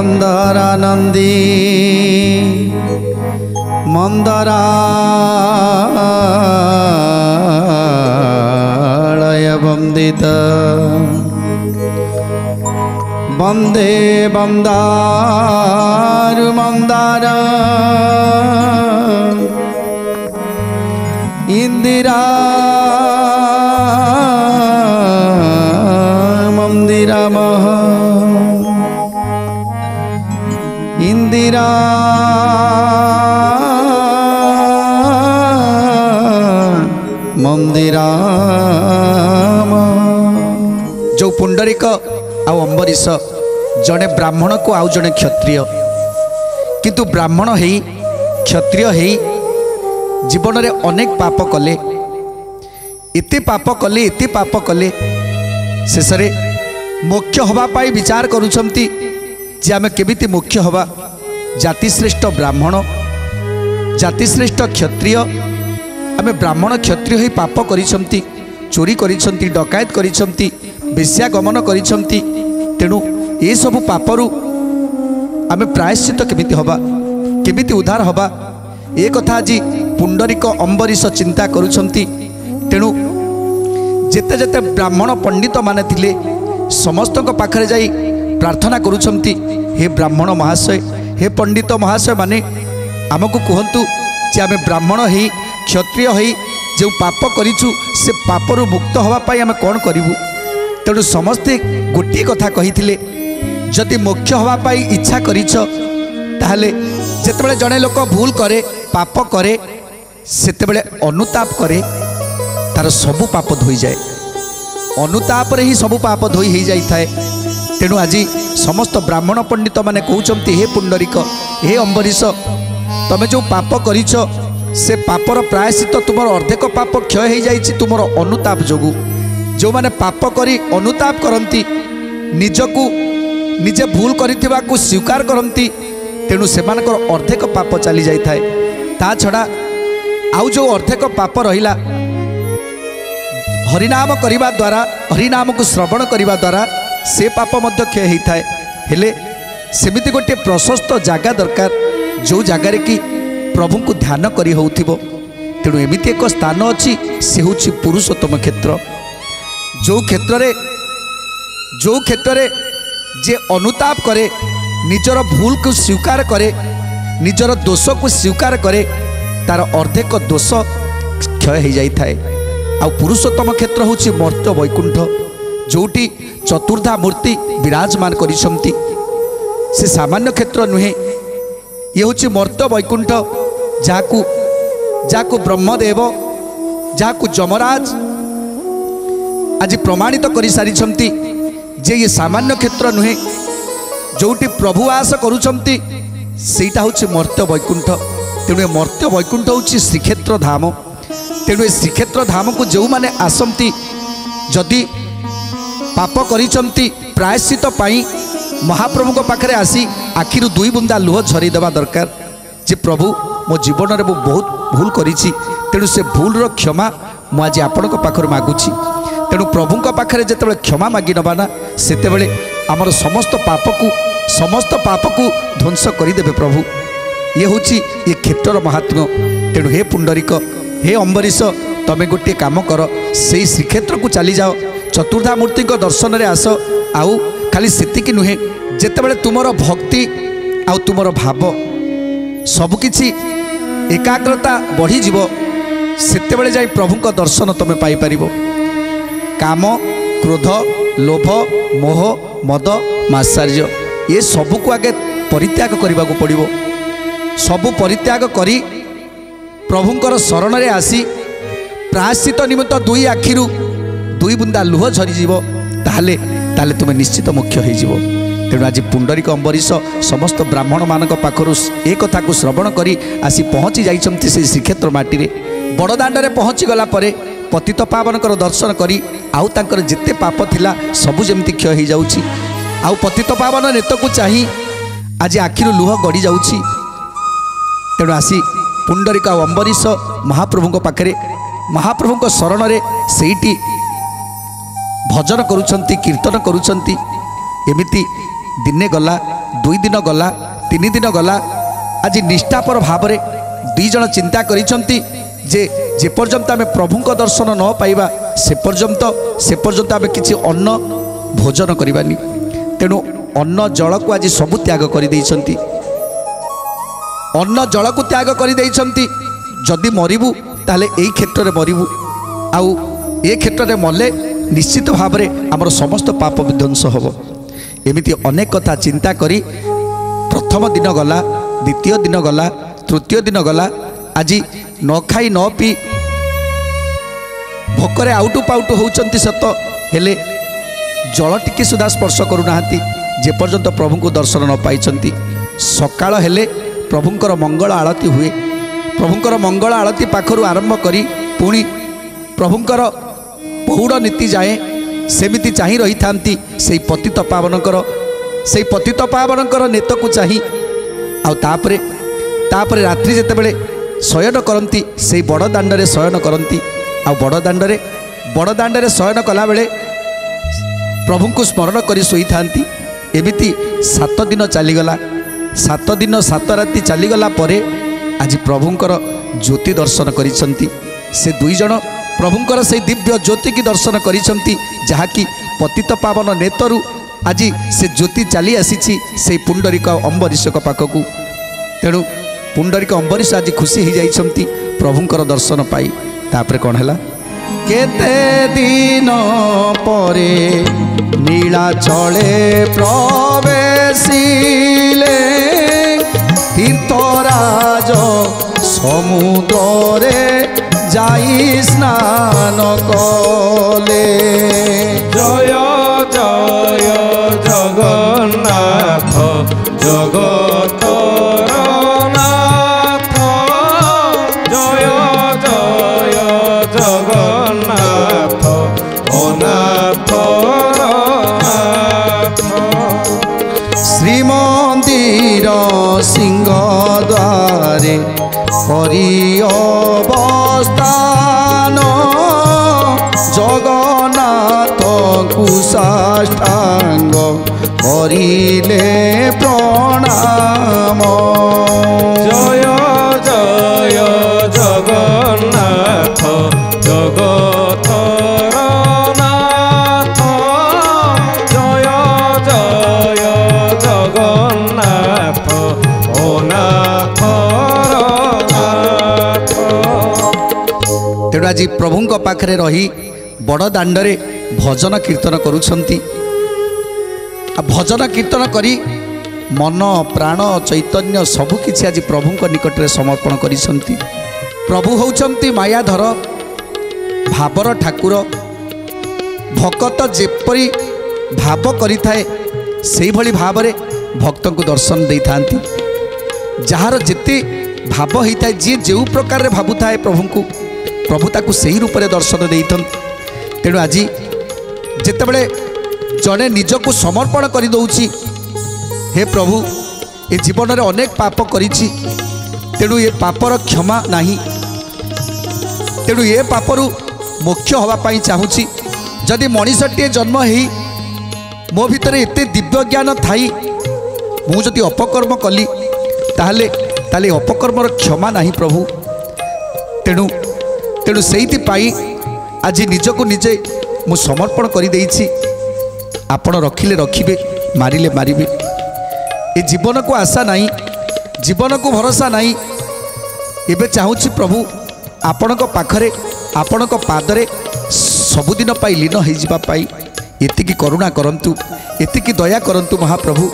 नीलाद्रिकंदरानंदी मंदरालय वंदित वंदे वंदारु मंदार इंदिरा मंदिरा महा इंदिरा मंदिरा जो पुंडरीक आउ अंबरीश जड़े ब्राह्मण को आउ जड़े क्षत्रिय किंतु ब्राह्मण है क्षत्रिय है जीवन में अनेक पाप कले इति पाप कले शेष मोक्ष हवापाई विचार करुछंती जे आमे केमिति मोक्ष हवा। जातिश्रेष्ठ ब्राह्मण जातिश्रेष्ठ क्षत्रिय आमे ब्राह्मण क्षत्रिय ही पाप करिछंती चोरी करिछंती डकायत करिछंती वेश्यागमन करिछंती तेणु ये सब पापरू आमे प्रायश्चित केमिति हवा केमिति उद्धार हवा ए कथा आज पुंडरीक अंबरीश चिंता करुछंती। तेणु जेते जेते ब्राह्मण पंडित माने थिले समस्त पाखरे जाई प्रार्थना करुछंती हे ब्राह्मण महाशय हे पंडित महाशय माने आमको कहतु जे आमे ब्राह्मण ही क्षत्रिय ही जो पाप करिछु से पापरू मुक्त हवा पाई आमे कोन करिवु। तेणु समस्ते गोटे कथा कहिथिले जदि मोक्ष हवा पाई इच्छा करिछ ताहले जेतेबेले जने लोक भूल करे पाप करे सेतेबेले अनुताप करे तार सबु पाप धोई जाए अनुताप रे ही सबु पाप धोई ही जाई थाए। तेणु आज समस्त ब्राह्मण पंडित माने कहउचंती हे पुंडरीक हे अंबरीश तमे जो पाप करिछ से पापर प्रायश्चित तुमर अर्धेक पाप क्षय हो जाइछि तुमर अनुताप जोगु। जो माने पाप करी अनुताप करंती निजकु निजे भूल करिथिबा को स्वीकार करंती तेणु सेमानकर अर्धेक पाप चली जाई थाए। ता छड़ा आउ जो अर्धेक पाप रहिला हरिनाम करिबा द्वारा हरिनाम को श्रवण करिबा द्वारा से पाप मध्य क्षय होता है। हेले सेमिति गोटे प्रशस्त जगह दरकार जो जगार कि प्रभु को ध्यान करी होउथिबो। तेणु एमिति एक स्थान अच्छी से होछि पुरुषोत्तम क्षेत्र जो क्षेत्र रे जे अनुताप करे निजर भूल को स्वीकार करे निजर दोष को स्वीकार करे तार अर्धेक दोष क्षय हो जाई थाए। आ पुरुषोत्तम क्षेत्र होछि मर्त्य वैकुंठ जोटी चतुर्धा मूर्ति विराजमान करिसंती से सामान्य क्षेत्र नुहे ये होछि मर्त्य वैकुंठ जाकु ब्रह्मदेव जाकु जमराज आज प्रमाणित करि सारिछंती जे ये सामान्य क्षेत्र नुहे जोटी प्रभु आस करुछंती सेटा होछि मर्त्य वैकुंठ। तेणु मर्त्य वैकुंठ होछि श्रीक्षेत्र धाम। तेणु श्रीक्षेत्र धाम को जो माने आसंती जदि पाप करिछंती प्रायश्चित पाई महाप्रभु को पाखरे आसी आखिरु दुई बुंदा लुह झरी देवा दरकार जे प्रभु मो जीवन में मु बहुत भूल करिछि तेणु से भूल रो क्षमा मु आज आपण को पाखर मागुछि। तेणु प्रभु को पाखरे जेतेबेले क्षमा मागी नबा ना सेतेबेले आमर समस्त पाप को ध्वंस करिदेबे प्रभु। ये होछि ये क्षेत्र महात्म्य। तेणु हे पुंडरीक हे अंबरीश तमे गोटे काम कर से श्रीक्षेत्र को चली जाओ चतुर्धा मूर्ति को दर्शन रे आस आउ खाली सेतिकी नुहे जेतेबेले तुमर भक्ति आउ तुमर भाव सबकिछि एकाग्रता बढ़ी जीव सेतेबेले जाई प्रभु को दर्शन तमे पाई परिबो। काम क्रोध लोभ मोह मद मात्सर्य ये सबू को आगे परित्याग करने को पड़ो। सबू परित्याग करी प्रभुंकर शरण रे आसी प्रायश्चित निमित्त दुई आखिरु दुई बुंदा लुह झरीज ताहले तुम निश्चित मोक्ष हो। तेणु आज पुंडरीक अंबरीश समस्त ब्राह्मण मान पाखरु ए कथा को श्रवण करी आसी पहुँची जाइछंती से श्रीक्षेत्र माटी रे बड़दाण्ड रे पहुँची गला परे पतित पावनकर दर्शन करी आउ तांकर जेते पाप थिला सबु जेमति क्षय हो जाउछि आउ पतित पावन नेत को चाही आज आखिरु लुह गड़ी जाउछि। तेणु आसी पुंडरीक आ अम्बरीश महाप्रभु पाखरे महाप्रभु शरण रे सेठी भजन करुछंती कीर्तन करुछंती। एमिति दिने गला दुई दिन गला तीन दिन गला आज निष्ठापर भाव में दुई जन चिंता करिछंती जे पर्यंत आम प्रभु दर्शन न पाइबा से पर्यंत आम किसी अन्न भोजन करवानी। तेणु अन्न जल को आज सबु त्याग कर देइछंती अन्न जल को त्याग कर देइछंती। जदि मरिबू ताहले एई क्षेत्र में मरिबू आउ ए क्षेत्र में मले निश्चित भाव में आमर समस्त पाप विध्वंस होब। एमिति अनेक कथा चिंता करी प्रथम दिन गला द्वितीय दिन गला तृतीय दिन गला आज न खाई न पी भोकरे आउटु पाउटु होउचंती सत हेले जल टिके सुधा स्पर्श करूना जे पर्यंत प्रभु को दर्शन न पाइछंती। सकाळ हेले प्रभुंकर मंगल आरती हुए प्रभुंकर मंगल आरती पाखरु आरंभ करी पुणी प्रभुंकर पौड़ नीति जाए सेमिति चाही रही थांती से पतित पावनकर नेत को चाही आउ तापरे रात्रि जेतेबेले शयन करती से बड़ दाण्डे शयन करती आउ बड़ दाण्डे शयन कला बेले प्रभु को स्मरण करी सोई थांती। एमिति 7 दिन चलीगला 7 दिन 7 राति चलीगला परे आज प्रभुंकर ज्योति दर्शन करिसंती। से दुई जन प्रभुंकर से दिव्य ज्योति की दर्शन करिसंती जहाँकि पतित पावन नेतरु आज से ज्योति चली आसी से पुंडरीक अम्बरीश पाखक। तेणु पुंडरीक अम्बरीश आज खुशी हो जाइछंती प्रभुंकर दर्शन पाई। तापरे कौन है केते दिन परे नीलाचले प्रवेशिले तीर्थराज समुद्रे जाई स्नान कले। जय जय जगन्नाथ जगतर नाथ जय जय जगन्नाथ अनाथर नाथ। श्रीमंदिर सिंहद्वारे करी अवस्थान जगन्नाथ कुसाष्टांग करिले प्रणाम। जय जय जगन्नाथ जगतर नाथ जय जय जगन्नाथ अनाथर नाथ। तेणु आज प्रभुंक पाखरे रही बड़ दाण्डरे भजन कीर्तन करुछंती। भजन कीर्तन करी मन प्राण चैतन्य सबुकिछि आज प्रभुंक निकट में समर्पण करिसंती। प्रभु होउचंती मायाधर भावर ठाकुर। भक्त जेपरी भाव करिथाए सेही भली भाव रे भक्त को दर्शन दे थांती। जार जेते भाव होता है जी जो प्रकार रे भावु थाए प्रभु को प्रभु ताकू सही रूप में दर्शन देथन। तेणु आज जेतेबेले जड़े निजको समर्पण कर दौची हे प्रभु ए जीवन में अनेक पाप करिछि तेणु ये पापर क्षमा नहीं तेणु ये पापरु मोक्ष होगापाई चाहूँगी। जदि मनीषटे जन्म हो मो भितर एत दिव्य ज्ञान थाई मुझे अपकर्म कली ताहले अपकर्मर क्षमा नहीं प्रभु। तेणु तेणु से आज निजको निजे मु समर्पण कर देइछि। आपण रखिले रखिबे मारिले मारिबे। ए जीवन को आशा नहीं जीवन को भरोसा नहीं। एबे चाहूँगी प्रभु आपण पाखरे आपण पादरे सबुदिन पाई लीन हो जावाई एतिकी करुणा करंतु एतिकी दया करंतु महाप्रभु।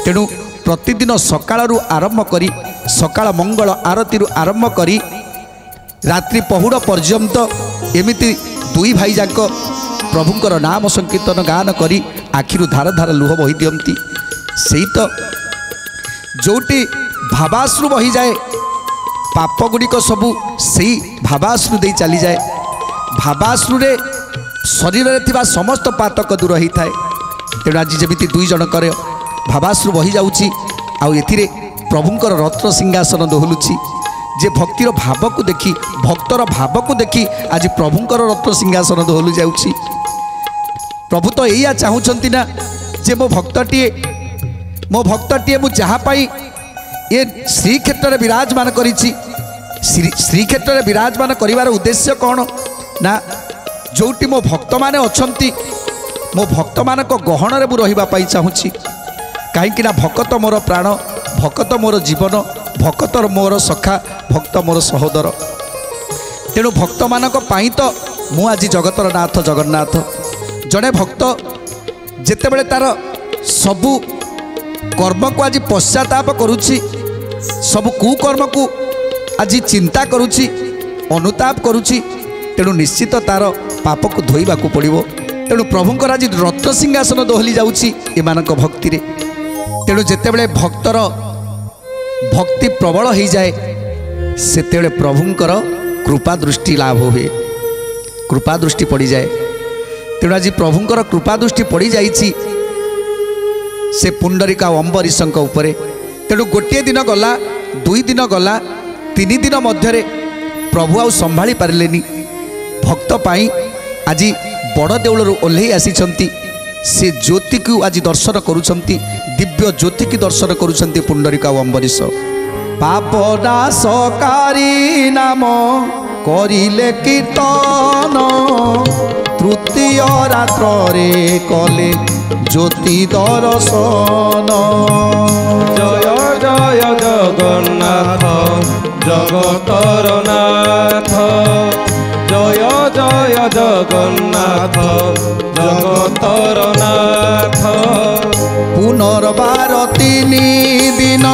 तेणु प्रतिदिन सकाळरू आरंभ करी सकाळ मंगल आरती आरंभ करी रात्रि पहुड़ पर्यंत एमिति दुई भाई जाक प्रभुंकर नाम संकीर्तन गान करी आखिरु धार धार लुह बही दियंती। सेई तो जोटी भावाश्रु बही जाए पाप गुड़िक सबू से भावाश्रु दे चली जाए ଭାବାଶ୍ରୁରେ ଶରୀରରେ ଥିବା ସମସ୍ତ ପାତକ ଦୂର ହୋଇଥାଏ। ତେଣୁ ଆଜି ଯେମିତି ଦୁଇ ଜଣଙ୍କର ଭାବାଶ୍ରୁ ବହି ଯାଉଛି ଆଉ ଏଥିରେ ପ୍ରଭୁଙ୍କର ରତ୍ନ ସିଂହାସନ ଦୋହଲୁଛି। ଯେ ଭକ୍ତିର ଭାବକୁ ଦେଖି ଭକ୍ତର ଭାବକୁ ଦେଖି ଆଜି ପ୍ରଭୁଙ୍କର ରତ୍ନ ସିଂହାସନ ଦୋହଲୁ ଯାଉଛି। ପ୍ରଭୁ ତ ଏଇଆ ଚାହୁଁଛନ୍ତି ନା ଯେ ମୋ ଭକ୍ତଟିଏ ମୁଁ ଯାହା ପାଇଁ ଏ ଶ୍ରୀକ୍ଷେତ୍ରରେ ବିରାଜମାନ କରିଛି, ଶ୍ରୀକ୍ଷେତ୍ରରେ ବିରାଜମାନ କରିବାର ଉଦ୍ଦେଶ୍ୟ କ'ଣ ନା ଯେଉଁଠି ମୋ ଭକ୍ତମାନେ ଅଛନ୍ତି ମୋ ଭକ୍ତମାନଙ୍କ ଗହଣରେ ମୁଁ ରହିବା ପାଇଁ ଚାହୁଁଛି। କାହିଁକି ନା ଭକତ ମୋର ପ୍ରାଣ, ଭକତ ମୋର ଜୀବନ, ଭକତ ମୋର ସଖା, ଭକ୍ତ ମୋର ସହୋଦର। ତେଣୁ ଭକ୍ତମାନଙ୍କ ପାଇଁ ତ ମୁଁ ଆଜି ଜଗତର ନାଥ ଜଗନ୍ନାଥ। ଜଣେ ଭକ୍ତ ଯେତେବେଳେ ତାର ସବୁ କର୍ମକୁ ଆଜି ପଶ୍ଚାତାପ କରୁଛି, ସବୁ କୁକର୍ମକୁ ଆଜି ଚିନ୍ତା କରୁଛି, ଅନୁତାପ କରୁଛି, ତେଣୁ ନିଶ୍ଚିତ ତାର ପାପକୁ ଧୋଇବାକୁ ପଡ଼ିବ। ତେଣୁ ପ୍ରଭୁଙ୍କର ଆଜି ରତ୍ନ ସିଂହାସନ ଦୋହଲି ଯାଉଛି ଏମାନଙ୍କ ଭକ୍ତିରେ। ତେଣୁ ଯେତେବେଳେ ଭକ୍ତର ଭକ୍ତି ପ୍ରବଳ ହୋଇଯାଏ ସେତେବେଳେ ପ୍ରଭୁଙ୍କର କୃପା ଦୃଷ୍ଟି ଲାଭ ହୁଏ, କୃପା ଦୃଷ୍ଟି ପଡ଼ିଯାଏ। ତେଣୁ ଆଜି ପ୍ରଭୁଙ୍କର କୃପା ଦୃଷ୍ଟି ପଡ଼ିଯାଇଛି ସେ ପୁଣ୍ଡରିକ ଆଉ ଅମ୍ବରୀଶଙ୍କ ଉପରେ। ତେଣୁ ଗୋଟିଏ ଦିନ ଗଲା, ଦୁଇ ଦିନ ଗଲା, ତିନି ଦିନ ମଧ୍ୟରେ ପ୍ରଭୁ ଆଉ ସମ୍ଭାଳି ପାରିଲେନି। ଭକ୍ତ ପାଇଁ ଆଜି ବଡ଼ ଦେଉଳରୁ ଓହ୍ଲେଇ ଆସିଛନ୍ତି। ସେ ଜ୍ୟୋତିକୁ ଆଜି ଦର୍ଶନ କରୁଛନ୍ତି, ଦିବ୍ୟ ଜ୍ୟୋତିକୁ ଦର୍ଶନ କରୁଛନ୍ତି ପୁଣ୍ଡରିକ ଆଉ ଅମ୍ବରୀଶ। ପାପ ନାଶକାରୀ ନାମ କରିଲେ କୀର୍ତ୍ତନ, ତୃତୀୟ ରାତ୍ରରେ କଲେ ଜ୍ୟୋତି ଦର୍ଶନ। ଜୟ ଜୟ ଜଗନ୍ନାଥ ଜଗତର ନାଥ, ଜୟ ଜୟ ଜଗନ୍ନାଥ ଜଗତର ନାଥ। ପୁନର୍ବାର ତିନି ଦିନ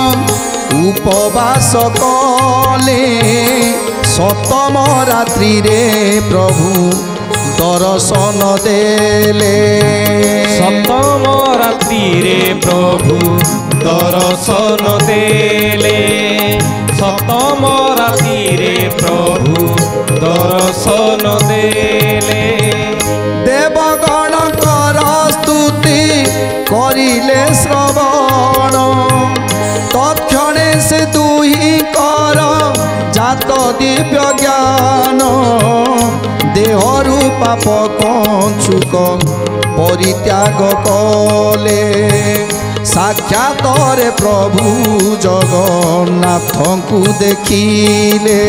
ଉପବାସ କଲେ, ସପ୍ତମ ରାତ୍ରିରେ ପ୍ରଭୁ ଦର୍ଶନ ଦେଲେ। ସପ୍ତମ ରାତ୍ରିରେ ପ୍ରଭୁ ଦର୍ଶନ ଦେଲେ, ସପ୍ତମ ରାତ୍ରିରେ ପ୍ରଭୁ ଦର୍ଶନ ଦେଲେ। ଦେବଗଣଙ୍କର ସ୍ତୁତି କରିଲେ ଶ୍ରବଣ, ତକ୍ଷଣେ ସେ ଦୁହିଁଙ୍କର ଜାତ ଦିବ୍ୟ ଜ୍ଞାନ। ଦେହରୁ ପାପ କଞ୍ଚୁକ ପରିତ୍ୟାଗ କଲେ, ସାକ୍ଷାତରେ ପ୍ରଭୁ ଜଗନ୍ନାଥଙ୍କୁ ଦେଖିଲେ।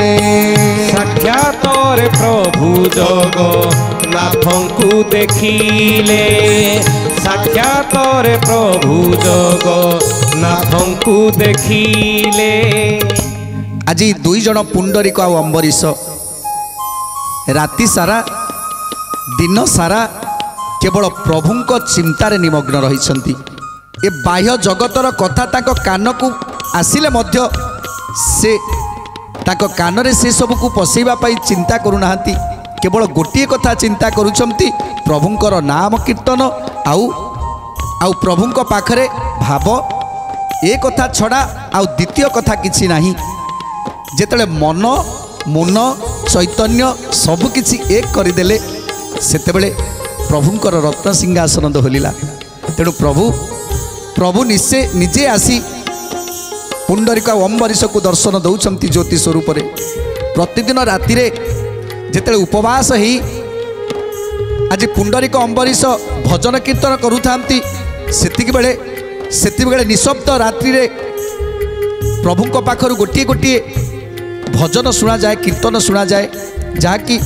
ସାକ୍ଷାତରେ ପ୍ରଭୁ ଜଗନ୍ନାଥଙ୍କୁ ଦେଖିଲେ, ସାକ୍ଷାତରେ ପ୍ରଭୁ ଜଗନ୍ନାଥଙ୍କୁ ଦେଖିଲେ। ଆଜି ଦୁଇ ଜଣ ପୁଣ୍ଡରିକ ଆଉ ଅମ୍ବରୀଶ ରାତି ସାରା ଦିନ ସାରା କେବଳ ପ୍ରଭୁଙ୍କ ଚିନ୍ତାରେ ନିମଗ୍ନ ରହିଛନ୍ତି। ଏ ବାହ୍ୟ ଜଗତର କଥା ତାଙ୍କ କାନକୁ ଆସିଲେ ମଧ୍ୟ ସେ ତାଙ୍କ କାନରେ ସେ ସବୁକୁ ପଶେଇବା ପାଇଁ ଚିନ୍ତା କରୁନାହାନ୍ତି। କେବଳ ଗୋଟିଏ କଥା ଚିନ୍ତା କରୁଛନ୍ତି, ପ୍ରଭୁଙ୍କର ନାମ କୀର୍ତ୍ତନ ଆଉ ପ୍ରଭୁଙ୍କ ପାଖରେ ଭାବ। ଏ କଥା ଛଡ଼ା ଆଉ ଦ୍ୱିତୀୟ କଥା କିଛି ନାହିଁ। ଯେତେବେଳେ ମନ ମୁନ ଚୈତନ୍ୟ ସବୁକିଛି ଏକ କରିଦେଲେ ସେତେବେଳେ ପ୍ରଭୁଙ୍କର ରତ୍ନ ସିଂହାସନ ଦୋହଲିଲା। ତେଣୁ ପ୍ରଭୁ ନିଜେ ଆସି ପୁଣ୍ଡରିକ ଆଉ ଅମ୍ବରୀଶକୁ ଦର୍ଶନ ଦେଉଛନ୍ତି ଜ୍ୟୋତି ସ୍ୱରୂପରେ। ପ୍ରତିଦିନ ରାତିରେ ଯେତେବେଳେ ଉପବାସ ହେଇ ଆଜି ପୁଣ୍ଡରିକ ଅମ୍ବରୀଶ ଭଜନ କୀର୍ତ୍ତନ କରୁଥାନ୍ତି, ସେତିକିବେଳେ ନିଶବ୍ଦ ରାତ୍ରିରେ ପ୍ରଭୁଙ୍କ ପାଖରୁ ଗୋଟିଏ ଗୋଟିଏ ଭଜନ ଶୁଣାଯାଏ, କୀର୍ତ୍ତନ ଶୁଣାଯାଏ, ଯାହାକି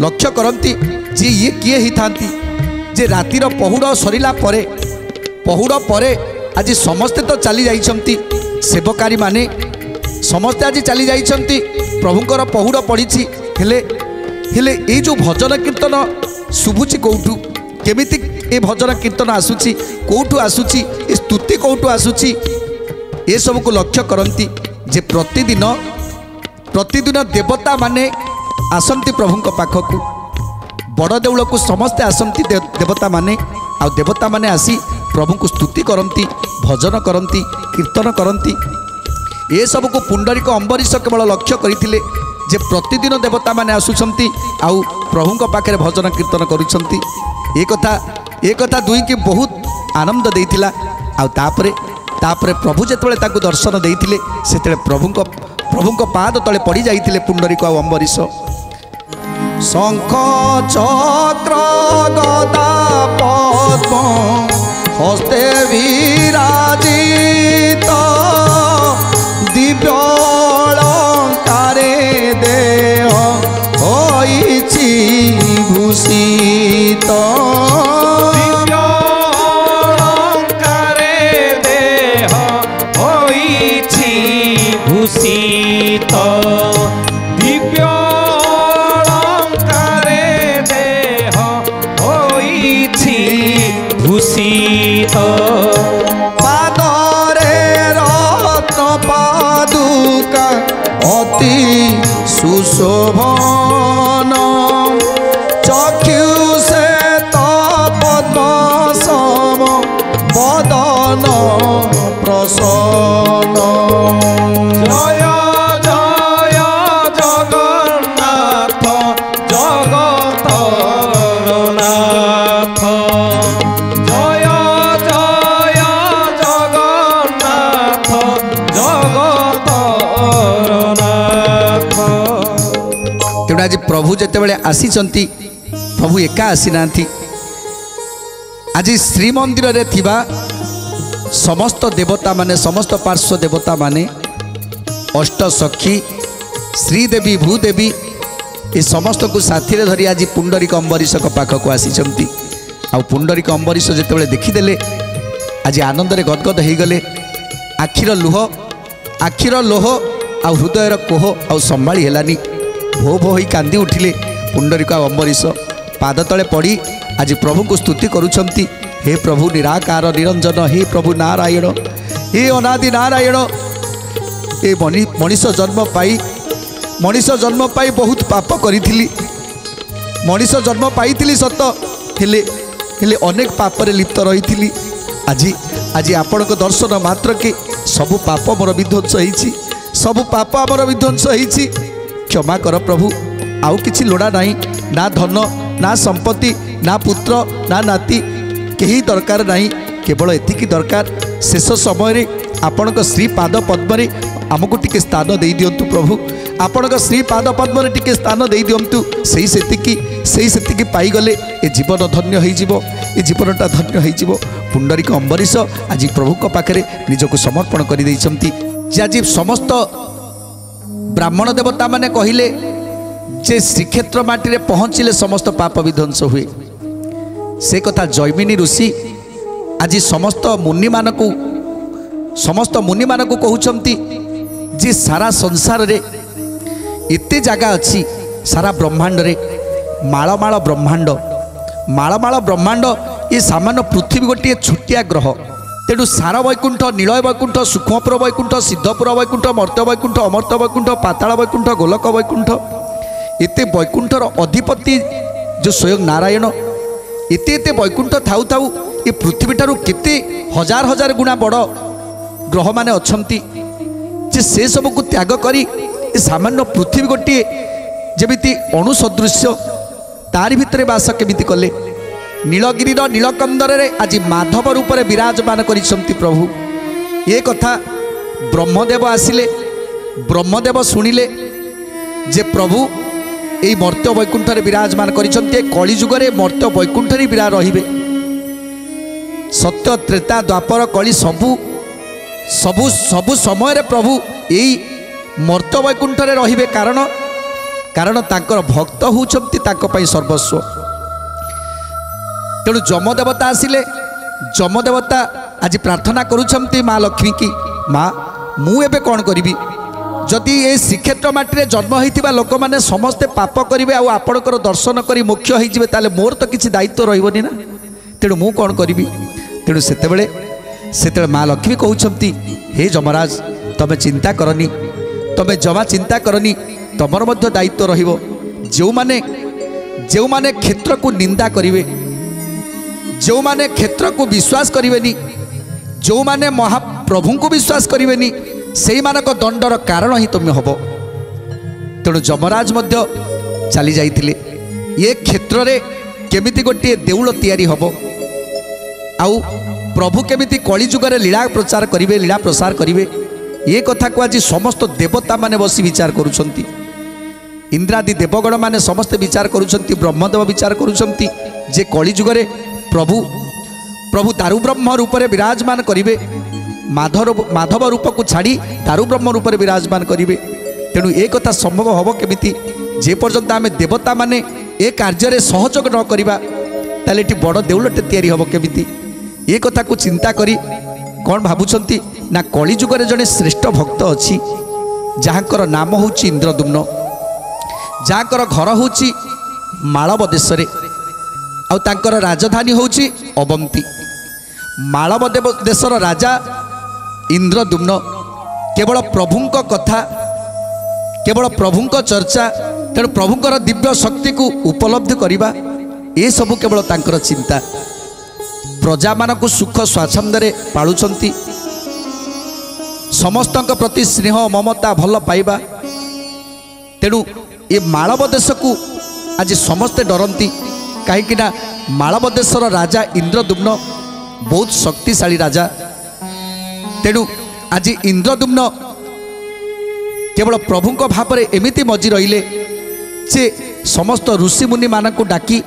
ଲକ୍ଷ୍ୟ କରନ୍ତି ଯେ ଇଏ କିଏ ହେଇଥାନ୍ତି। ଯେ ରାତିର ପହୁଡ଼ ସରିଲା ପରେ ଆଜି ସମସ୍ତେ ତ ଚାଲି ଯାଇଛନ୍ତି, ସେବକାରୀମାନେ ସମସ୍ତେ ଆଜି ଚାଲି ଯାଇଛନ୍ତି, ପ୍ରଭୁଙ୍କର ପହୁଡ଼ ପଡ଼ିଛି। ହେଲେ ଏଇ ଯେଉଁ ଭଜନ କୀର୍ତ୍ତନ ଶୁଭୁଛି କୋଉଠୁ, କେମିତି ଏ ଭଜନ କୀର୍ତ୍ତନ ଆସୁଛି, କୋଉଠୁ ଆସୁଛି, ଏ ସ୍ତୁତି କୋଉଠୁ ଆସୁଛି, ଏସବୁକୁ ଲକ୍ଷ୍ୟ କରନ୍ତି। ଯେ ପ୍ରତିଦିନ ଦେବତା ମାନେ ଆସନ୍ତି ପ୍ରଭୁଙ୍କ ପାଖକୁ, ବଡ଼ ଦେଉଳକୁ ସମସ୍ତେ ଆସନ୍ତି ଦେବତା ମାନେ। ଆଉ ଦେବତା ମାନେ ଆସି ପ୍ରଭୁଙ୍କୁ ସ୍ତୁତି କରନ୍ତି, ଭଜନ କରନ୍ତି, କୀର୍ତ୍ତନ କରନ୍ତି। ଏସବୁକୁ ପୁଣ୍ଡରିକ ଅମ୍ବରୀଶ କେବଳ ଲକ୍ଷ୍ୟ କରିଥିଲେ जे प्रतिदिन देवता माने आसुछंती आउ प्रभुଙ୍କ पाखरे भजन कीर्तन करूछंती। ए कथा दुई की बहुत आनंद देइथिला। आउ तापरे प्रभु जेतबेले ताकु दर्शन देइथिले सेतबेले प्रभुଙ୍କ पाद तले पड़ी जाइथिले पुंडरीक आउ अम्बरीश। शंख चक्र गदा पद्म हस्ते विराजित दिव्यलंकारे देह होइछि भूषित। दिव्यलंकारे देह होइछि भूषित। दिव्यलंकारे देह होइछि भूषित। पादरे रत्न पादुका अति सुशोभन चक्षुषे पद्म सम बदन प्रसन्न। जय जय जगन्नाथ जगतर नाथ। जय जय जगन्नाथ जगतर नाथ। तेणु आज प्रभु जेतेबेले आसीचंती प्रभु एका आसी नांती। आज श्रीमंदिर रे थिबा समस्त देवता माने समस्त पार्श्व देवता माने अष्ट सखी श्रीदेवी भूदेवी ये समस्त को साथी धरी आज पुंडरीक अम्बरीश पाखक आसीचंती। आ पुंडरीक अम्बरीश जेतेबेले देखिदेले आज आनंद रे गदगद हो गले। आखिर लोह आ हृदयर कोह आ संभाली हेलानी। भो भो ही कांदी उठिले पुंडरीक अम्बरीश पाद तले पड़ी आज प्रभु को स्तुति करुछंती। हे प्रभु निराकार निरंजन हे प्रभु नारायण हे अनादि नारायण। ए मनीष जन्म पाई बहुत पाप करी। मनीष जन्म पाई सत हेले अनेक पापरे लिप्त रही। आज आपण दर्शन मात्र के सबु पाप मोर विध्वंस होइछि। सबु पाप आमर विध्वंस होइछि। क्षमा कर प्रभु। आउ किछि लोड़ा नहीं ना धन ना संपत्ति ना पुत्र ना नाती केही दरकार नहीं। केवल एतिकी दरकार शेष समय रे आपणक श्री पाद पद्म रे आमको टिके स्थान दे दियंतु प्रभु। आपणक श्री पाद पद्म रे टिके स्थान दे दियंतु। सेही सेतिकी पाई गले ए जीवन धन्य होई जीवो। ए जीवनटा धन्य होई जीवो। पुंडरीक अम्बरीश आज प्रभुक पाखरे निजको समर्पण करि दैछंती। जे आज समस्त ब्राह्मण देवता माने कहिले जे श्रीक्षेत्र माटी रे पहुँचिले समस्त पाप विध्वंस हुए। से कथा जैमिनी ऋषि आज समस्त मुनि मानक कहउछंती जे सारा संसार रे एते जगह अच्छी सारा ब्रह्मांड रे माळमाळ ब्रह्मांड ये सामान्य पृथ्वी गोटे छोटिया ग्रह। तेणु सार वैकुंठ नीलय वैकुंठ सूक्ष्मपुर वैकुंठ सिद्धपुर वैकुंठ मर्त्य वैकुंठ अमर्त्य वैकुंठ पाताल वैकुंठ गोलक वैकुंठ एते वैकुंठर अधिपति जो स्वयं नारायण एते वैकुंठ थाउ थाउ ये पृथ्वी ठारू केते हजार हजार गुणा बड़ ग्रह माने अछंती जे से सब को त्याग करी ए सामान्य पृथ्वी गोटे जेमिति अणुसदृश्य तारि भितरे वास केमिति कले। नीलगिरीर नीलकंदर रे आज माधव रूप में विराजमान करिसंती प्रभु। ये कथा ब्रह्मदेव आसिले ब्रह्मदेव शुणिले जे प्रभु यही मर्त्य वैकुंठ विराजमान करिसंती। कलिजुग रे मर्त्य वैकुंठ विराज रहिबे। सत्य त्रेता द्वापर कली सबु सबु सबु समय रे प्रभु यही मर्त्य वैकुंठ रहिबे। कारण तांकर भक्त होउछंती तांको पई सर्वस्व। तेणु जमदेवता आसिले जमदेवता आज प्रार्थना करुछंती माँ लक्ष्मी की माँ मु एबे कौन करिबी जदि ये श्रीक्षेत्र माटी जन्म होइतिबा लोक माने समस्ते पाप करिवे आ आपणकर दर्शन करी मोक्ष होइजिबे ताले मोर तो किछि दायित्व रहिबनी ना। तेणु मु कौन करिबी। तेणु सेतेबेले माँ लक्ष्मी कहउछंती हे जमराज तमे चिंता करनी तमे जमा चिंता करनी तमर मध्य दायित्व रहिबो। जो माने क्षेत्र को निंदा करिवे जो माने क्षेत्र को विश्वास करेनि जो माने महाप्रभु को विश्वास करेनि से मानक दंडर कारण ही तुम्हें हम। तेणु जमराज मध्य चली जाइथिले ये क्षेत्र रे केमिति गोटे देउल तैयारी हबो आउ प्रभु केमिति कली जुगरे लीला प्रचार करिवे लीला प्रसार करिवे ये कथा को आज समस्त देवता माने बसी विचार करूछंती इंद्रादि देवगण माने समस्त विचार करूछंती ब्रह्मदेव विचार करूछंती जे कली जुगरे प्रभु प्रभु दारु ब्रह्म रूप में विराजमान करिवे माधव रूप को छाड़ी दारु ब्रह्म रूप में विराजमान करिवे तेणु एक कथा संभव हम केमिति जे पर्यंत आम देवता माने ए कार्य सहयोग न करिबा ताले एटी बड़ देउलटे तैयारी हम केमिति ये कथा को चिंता करी कौन भावुंट ना कली जुगरे जड़े श्रेष्ठ भक्त अच्छी जहाँकर नाम हूँ इंद्रदुम्न जहाँकर घर हूँ मालव देश आउ तांकर राजधानी हूँ अवंती मालव देशर राजा इंद्रदुम्न केवल प्रभुंक कथा केवल प्रभुंक चर्चा तेणु प्रभुंकर दिव्य शक्ति को उपलब्धि करवा ये सबू केवल तांकर चिंता प्रजा मानक सुख स्वाच्छंदे पालुंट समस्त प्रति स्नेह ममता भल पाइबा तेणु ये मालव देश को आज समस्ते डरती कहीं मालव देशर राजा इंद्रदुम्न बहुत शक्तिशाली राजा तेणु आज इंद्रदुम्न केवल प्रभुंक भाव में एमिति मजी रहिले जे समस्त ऋषि मुनि मानक डाकी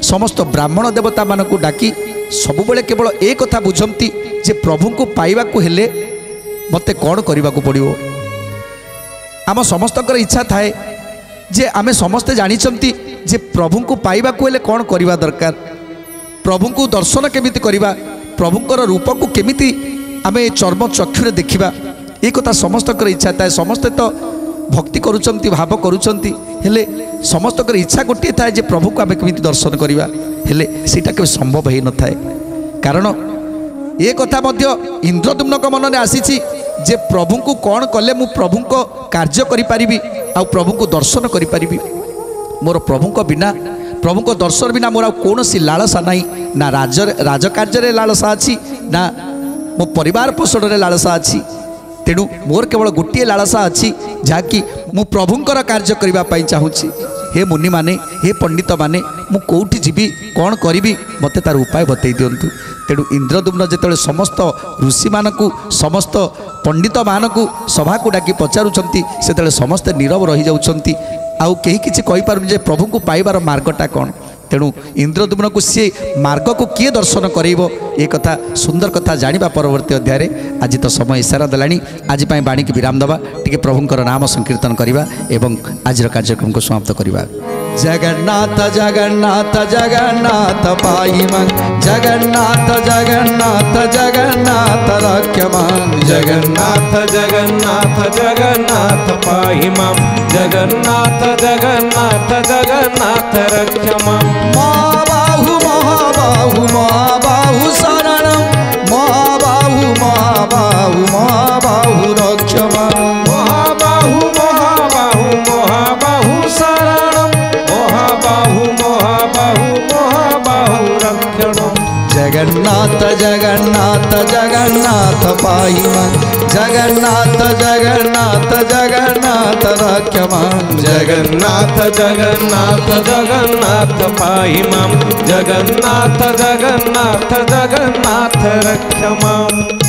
समस्त ब्राह्मण देवता मानक डाकी सबुबले केवल एक कथा बुझती जे प्रभु को पाइबा को हेले मते कौन करने को पड़ो आम समस्त इच्छा थाए जे आमे समस्ते जानिछंती जे प्रभु को पाइबा को हेले कौन करवा दरकार प्रभु को दर्शन केमिति करवा प्रभुंकर रूप को केमिति आमे चर्म चक्षुरे देखिबा ये कथा समस्त इच्छा थाए समस्ते तो भक्ति करुचंती भाव करुचंती हेले समस्त इच्छा गोटे थाए जे प्रभु को आमे केमिति दर्शन करवा हेले सेटा केबे संभव हे न थाए कारण ये कथा मध्य इंद्रदुम्न मन में आसी जे प्रभु को कौन कले मु प्रभु को कार्य करि परिबी आ प्रभु को दर्शन करि परिबी मोर प्रभु को बिना प्रभु को दर्शन बिना मोर कौन सी लालसा नहीं ना राजकार्य लालसा अच्छी ना मो परिवार पोषण रे लालसा अच्छी तेणु मोर केवल गोटे लालसा अच्छी जहाँकि मु प्रभुंकर कार्य करने चाहूँगी हे मुनि माने हे पंडित माने मु कौटी जीवी कौन करी मते तार उपाय बतई दिंतु तेणु इंद्रदुम्न जिते समस्त ऋषि मानक समस्त पंडित मानक सभा को डाकी पचारुंट से समस्ते नीरव रही जाउछंती आउ कहीं किसी कहींपार जे प्रभु को पाइबार मार्गटा कौन तेणु इंद्रदुम्न को सी मार्ग को किए दर्शन करेब ये कथा सुंदर कथा जानिबा परवर्ती अध्याय आज तो समय इशारा देलानी आज बाणी की विराम दबा टिके प्रभुंकर नाम संकीर्तन करवा एवं आज कार्यक्रम को समाप्त करवा जगन्नाथ जगन्नाथ जगन्नाथ पाइमं जगन्नाथ जगन्नाथ जगन्नाथ रक्षमं जगन्नाथ जगन्नाथ जगन्नाथ पाहिमं जगन्नाथ जगन्नाथ जगन्नाथ रक्षमं महाबाहु महाबाहु महाबाहु शरणं महाबाहु महाबाहु महाबाहु रक्षमं महाबाहु महाबाहु महाबाहु शरणं महाबाहु महाबाहु महाबाहु रक्षणं जगन्नाथ जगन्नाथ जगन्नाथ पाहिमं जगन्नाथ जगन्नाथ जगन्नाथ रक्षमं जगन्नाथ जगन्नाथ जगन्नाथ पाहिमं जगन्नाथ जगन्नाथ जगन्नाथ रक्षमं।